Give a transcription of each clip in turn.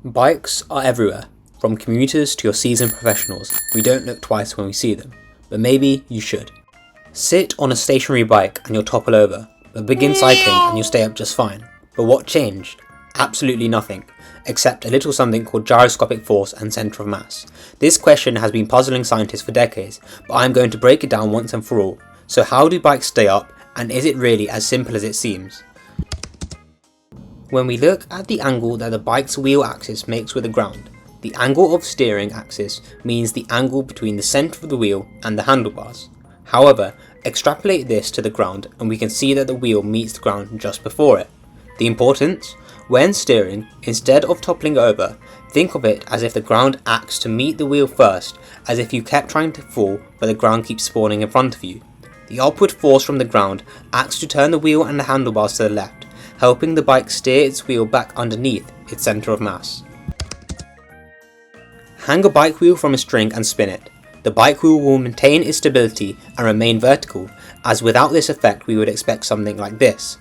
Bikes are everywhere. From commuters to your seasoned professionals, we don't look twice when we see them, but maybe you should. Sit on a stationary bike and you'll topple over, but begin cycling and you'll stay up just fine. But what changed? Absolutely nothing, except a little something called gyroscopic force and centre of mass. This question has been puzzling scientists for decades, but I'm going to break it down once and for all. So how do bikes stay up, and is it really as simple as it seems? When we look at the angle that the bike's wheel axis makes with the ground, the angle of steering axis means the angle between the centre of the wheel and the handlebars. However, extrapolate this to the ground and we can see that the wheel meets the ground just before it. The importance? When steering, instead of toppling over, think of it as if the ground acts to meet the wheel first, as if you kept trying to fall but the ground keeps spawning in front of you. The upward force from the ground acts to turn the wheel and the handlebars to the left, helping the bike steer its wheel back underneath its centre of mass. Hang a bike wheel from a string and spin it. The bike wheel will maintain its stability and remain vertical, as without this effect we would expect something like this.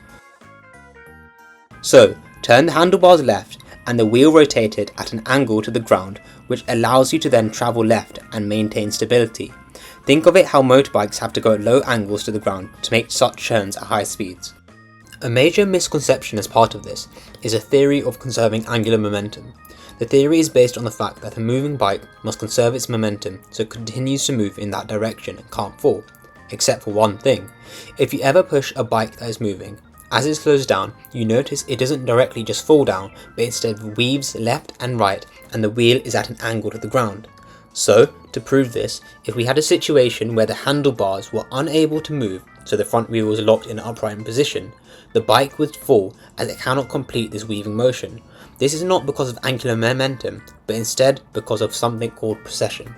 So, turn the handlebars left and the wheel rotated at an angle to the ground, which allows you to then travel left and maintain stability. Think of it how motorbikes have to go at low angles to the ground to make such turns at high speeds. A major misconception as part of this is a theory of conserving angular momentum. The theory is based on the fact that a moving bike must conserve its momentum so it continues to move in that direction and can't fall. Except for one thing. If you ever push a bike that is moving, as it slows down, you notice it doesn't directly just fall down, but instead weaves left and right and the wheel is at an angle to the ground. So, to prove this, if we had a situation where the handlebars were unable to move, so the front wheel was locked in an upright position, the bike would fall as it cannot complete this weaving motion. This is not because of angular momentum, but instead because of something called precession.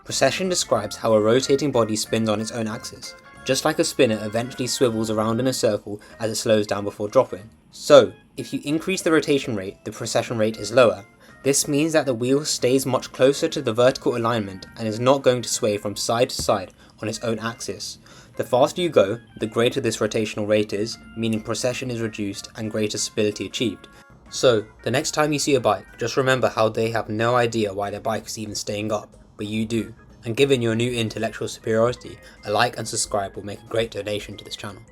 Precession describes how a rotating body spins on its own axis, just like a spinner eventually swivels around in a circle as it slows down before dropping. So, if you increase the rotation rate, the precession rate is lower. This means that the wheel stays much closer to the vertical alignment and is not going to sway from side to side on its own axis. The faster you go, the greater this rotational rate is, meaning precession is reduced and greater stability achieved. So, the next time you see a bike, just remember how they have no idea why their bike is even staying up, but you do. And given your new intellectual superiority, a like and subscribe will make a great donation to this channel.